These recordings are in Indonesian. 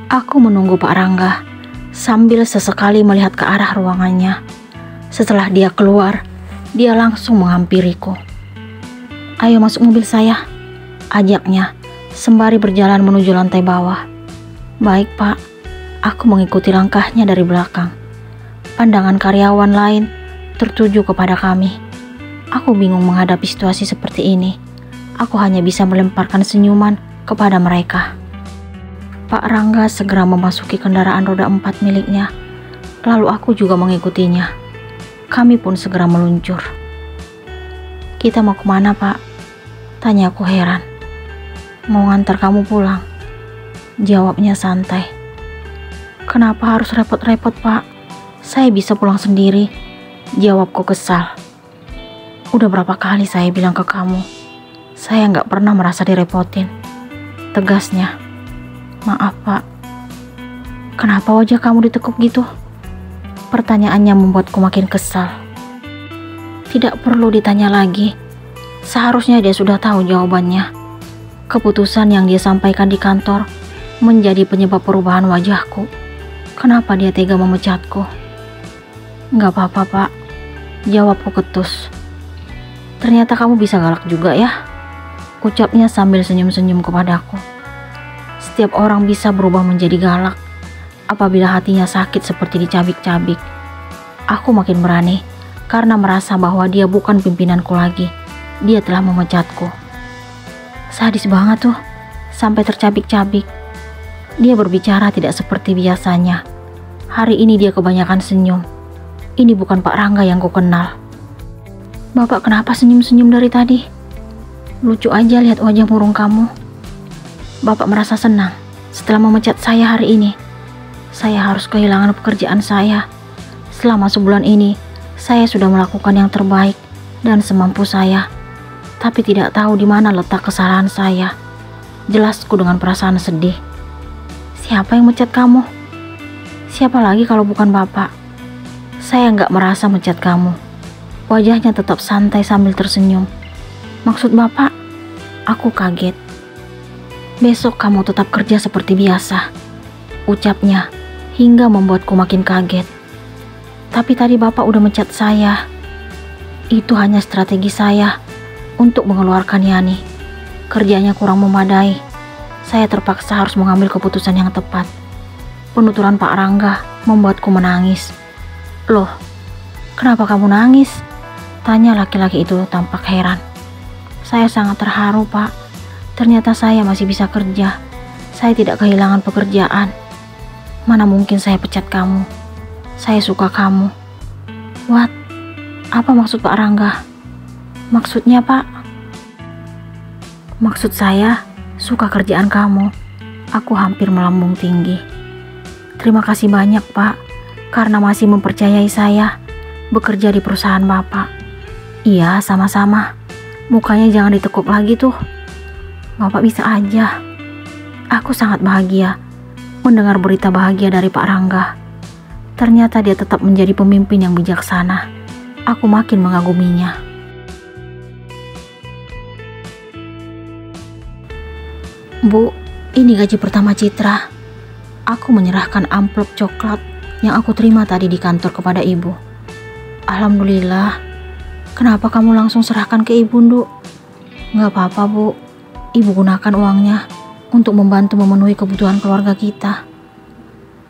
Aku menunggu Pak Rangga sambil sesekali melihat ke arah ruangannya. Setelah dia keluar, dia langsung menghampiriku. "Ayo masuk mobil saya," ajaknya sembari berjalan menuju lantai bawah. "Baik Pak." Aku mengikuti langkahnya dari belakang. Pandangan karyawan lain tertuju kepada kami. Aku bingung menghadapi situasi seperti ini. Aku hanya bisa melemparkan senyuman kepada mereka. Pak Rangga segera memasuki kendaraan roda 4 miliknya. Lalu aku juga mengikutinya. Kami pun segera meluncur. "Kita mau kemana Pak?" tanya aku heran. "Mau ngantar kamu pulang," jawabnya santai. "Kenapa harus repot-repot Pak? Saya bisa pulang sendiri," jawabku kesal. "Udah berapa kali saya bilang ke kamu, saya nggak pernah merasa direpotin," tegasnya. "Maaf Pak." "Kenapa wajah kamu ditekuk gitu?" Pertanyaannya membuatku makin kesal. Tidak perlu ditanya lagi. Seharusnya dia sudah tahu jawabannya. Keputusan yang dia sampaikan di kantor menjadi penyebab perubahan wajahku. Kenapa dia tega memecatku? "Nggak apa-apa Pak," jawabku ketus. "Ternyata kamu bisa galak juga ya," ucapnya sambil senyum-senyum kepadaku. Setiap orang bisa berubah menjadi galak apabila hatinya sakit seperti dicabik-cabik. Aku makin berani karena merasa bahwa dia bukan pimpinanku lagi. Dia telah memecatku. Sadis banget tuh, sampai tercabik-cabik. Dia berbicara tidak seperti biasanya. Hari ini dia kebanyakan senyum. Ini bukan Pak Rangga yang ku kenal. "Bapak kenapa senyum-senyum dari tadi? Lucu aja lihat wajah murung kamu. Bapak merasa senang setelah memecat saya hari ini. Saya harus kehilangan pekerjaan saya. Selama sebulan ini, saya sudah melakukan yang terbaik dan semampu saya. Tapi tidak tahu di mana letak kesalahan saya," jelasku dengan perasaan sedih. "Siapa yang mecat kamu? Siapa lagi kalau bukan Bapak?" "Saya nggak merasa mecat kamu." Wajahnya tetap santai sambil tersenyum. "Maksud Bapak?" Aku kaget. "Besok kamu tetap kerja seperti biasa," ucapnya hingga membuatku makin kaget. "Tapi tadi Bapak udah mecat saya." "Itu hanya strategi saya untuk mengeluarkan Yani. Kerjanya kurang memadai. Saya terpaksa harus mengambil keputusan yang tepat." Penuturan Pak Rangga membuatku menangis. "Loh, kenapa kamu nangis?" tanya laki-laki itu tampak heran. "Saya sangat terharu Pak. Ternyata saya masih bisa kerja. Saya tidak kehilangan pekerjaan. Mana mungkin saya pecat kamu. Saya suka kamu." "What? Apa maksud Pak Rangga?" "Maksudnya Pak?" "Maksud saya suka kerjaan kamu." Aku hampir melambung tinggi. "Terima kasih banyak Pak, karena masih mempercayai saya bekerja di perusahaan Bapak." "Iya, sama-sama. Mukanya jangan ditekuk lagi tuh. Bapak bisa aja." Aku sangat bahagia mendengar berita bahagia dari Pak Rangga. Ternyata dia tetap menjadi pemimpin yang bijaksana. Aku makin mengaguminya. "Bu, ini gaji pertama Citra." Aku menyerahkan amplop coklat yang aku terima tadi di kantor kepada ibu. "Alhamdulillah." "Kenapa kamu langsung serahkan ke ibu, Nduk?" "Nggak apa-apa Bu, ibu gunakan uangnya untuk membantu memenuhi kebutuhan keluarga kita."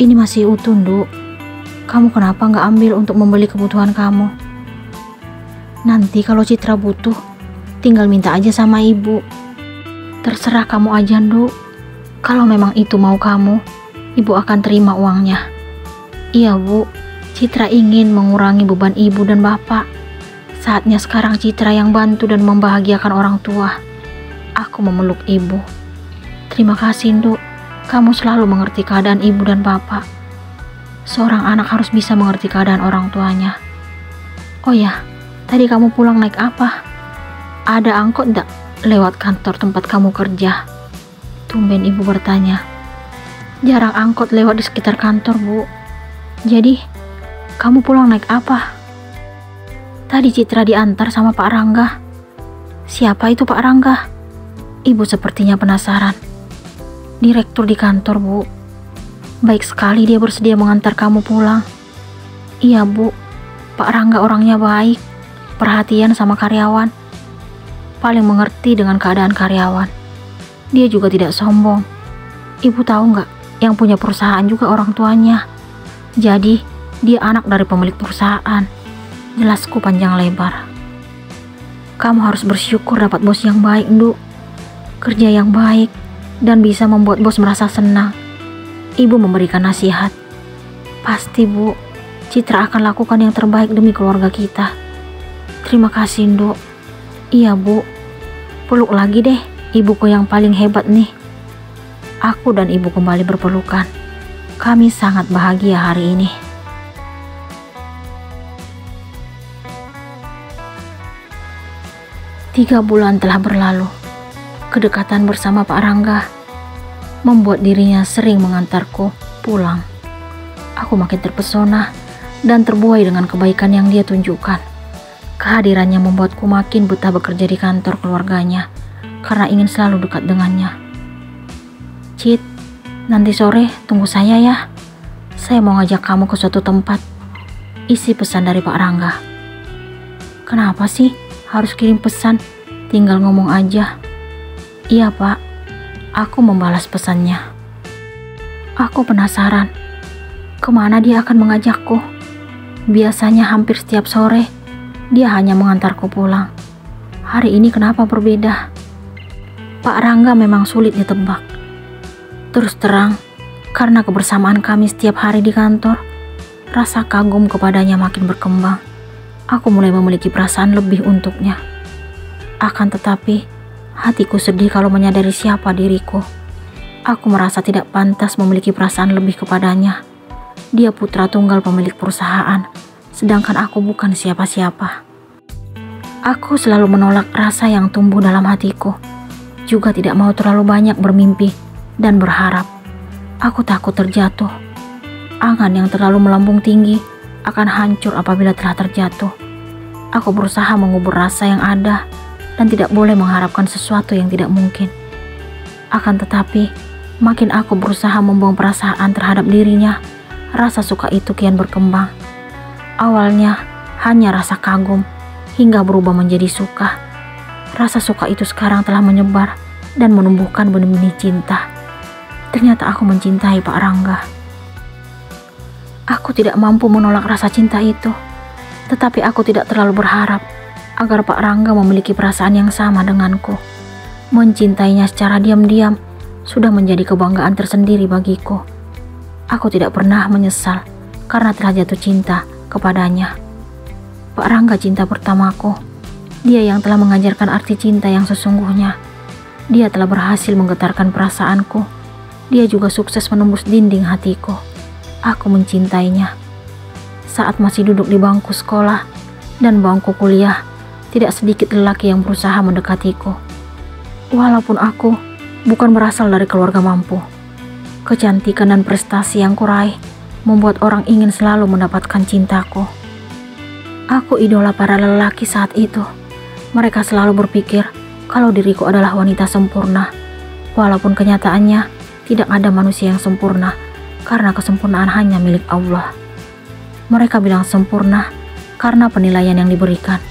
"Ini masih utuh Nduk. Kamu kenapa nggak ambil untuk membeli kebutuhan kamu? Nanti kalau Citra butuh, tinggal minta aja sama ibu." "Terserah kamu aja Nduk. Kalau memang itu mau kamu, ibu akan terima uangnya." "Iya Bu, Citra ingin mengurangi beban ibu dan bapak. Saatnya sekarang Citra yang bantu dan membahagiakan orang tua." Aku memeluk ibu. "Terima kasih Nduk, kamu selalu mengerti keadaan ibu dan bapak. Seorang anak harus bisa mengerti keadaan orang tuanya. Oh ya, tadi kamu pulang naik apa? Ada angkot enggak lewat kantor tempat kamu kerja?" Tumben ibu bertanya. "Jarang angkot lewat di sekitar kantor Bu. Jadi, kamu pulang naik apa?" "Tadi Citra diantar sama Pak Rangga." "Siapa itu Pak Rangga?" Ibu sepertinya penasaran. "Direktur di kantor Bu." Baik sekali dia bersedia mengantar kamu pulang. Iya Bu, Pak Rangga orangnya baik, perhatian sama karyawan, paling mengerti dengan keadaan karyawan. Dia juga tidak sombong. Ibu tahu nggak, yang punya perusahaan juga orang tuanya. Jadi dia anak dari pemilik perusahaan. Jelasku panjang lebar. Kamu harus bersyukur dapat bos yang baik, Nduk. Kerja yang baik dan bisa membuat bos merasa senang. Ibu memberikan nasihat. Pasti Bu, Citra akan lakukan yang terbaik demi keluarga kita. Terima kasih, Nduk. Iya Bu, peluk lagi deh ibuku yang paling hebat nih. Aku dan ibu kembali berpelukan. Kami sangat bahagia hari ini. Tiga bulan telah berlalu. Kedekatan bersama Pak Rangga membuat dirinya sering mengantarku pulang. Aku makin terpesona dan terbuai dengan kebaikan yang dia tunjukkan. Kehadirannya membuatku makin betah bekerja di kantor keluarganya karena ingin selalu dekat dengannya. Cit, nanti sore tunggu saya ya. Saya mau ngajak kamu ke suatu tempat. Isi pesan dari Pak Rangga. Kenapa sih harus kirim pesan? Tinggal ngomong aja. Iya Pak, aku membalas pesannya. Aku penasaran, kemana dia akan mengajakku? Biasanya hampir setiap sore, dia hanya mengantarku pulang. Hari ini kenapa berbeda? Pak Rangga memang sulit ditebak. Terus terang, karena kebersamaan kami setiap hari di kantor, rasa kagum kepadanya makin berkembang. Aku mulai memiliki perasaan lebih untuknya. Akan tetapi, hatiku sedih kalau menyadari siapa diriku. Aku merasa tidak pantas memiliki perasaan lebih kepadanya. Dia putra tunggal pemilik perusahaan, sedangkan aku bukan siapa-siapa. Aku selalu menolak rasa yang tumbuh dalam hatiku. Juga tidak mau terlalu banyak bermimpi dan berharap. Aku takut terjatuh. Angan yang terlalu melambung tinggi akan hancur apabila telah terjatuh. Aku berusaha mengubur rasa yang ada dan tidak boleh mengharapkan sesuatu yang tidak mungkin. Akan tetapi, makin aku berusaha membuang perasaan terhadap dirinya, rasa suka itu kian berkembang. Awalnya hanya rasa kagum, hingga berubah menjadi suka. Rasa suka itu sekarang telah menyebar dan menumbuhkan benih-benih cinta. Ternyata aku mencintai Pak Rangga. Aku tidak mampu menolak rasa cinta itu, tetapi aku tidak terlalu berharap agar Pak Rangga memiliki perasaan yang sama denganku. Mencintainya secara diam-diam sudah menjadi kebanggaan tersendiri bagiku. Aku tidak pernah menyesal karena telah jatuh cinta kepadanya. Pak Rangga cinta pertamaku. Dia yang telah mengajarkan arti cinta yang sesungguhnya. Dia telah berhasil menggetarkan perasaanku. Dia juga sukses menembus dinding hatiku. Aku mencintainya. Saat masih duduk di bangku sekolah dan bangku kuliah, tidak sedikit lelaki yang berusaha mendekatiku. Walaupun aku bukan berasal dari keluarga mampu, kecantikan dan prestasi yang kuraih membuat orang ingin selalu mendapatkan cintaku. Aku idola para lelaki saat itu. Mereka selalu berpikir kalau diriku adalah wanita sempurna. Walaupun kenyataannya tidak ada manusia yang sempurna, karena kesempurnaan hanya milik Allah. Mereka bilang sempurna karena penilaian yang diberikan.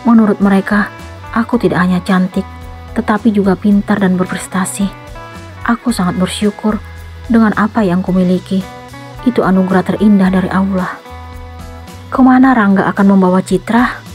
Menurut mereka, aku tidak hanya cantik, tetapi juga pintar dan berprestasi. Aku sangat bersyukur dengan apa yang kumiliki. Itu anugerah terindah dari Allah. Kemana Rangga akan membawa Citra?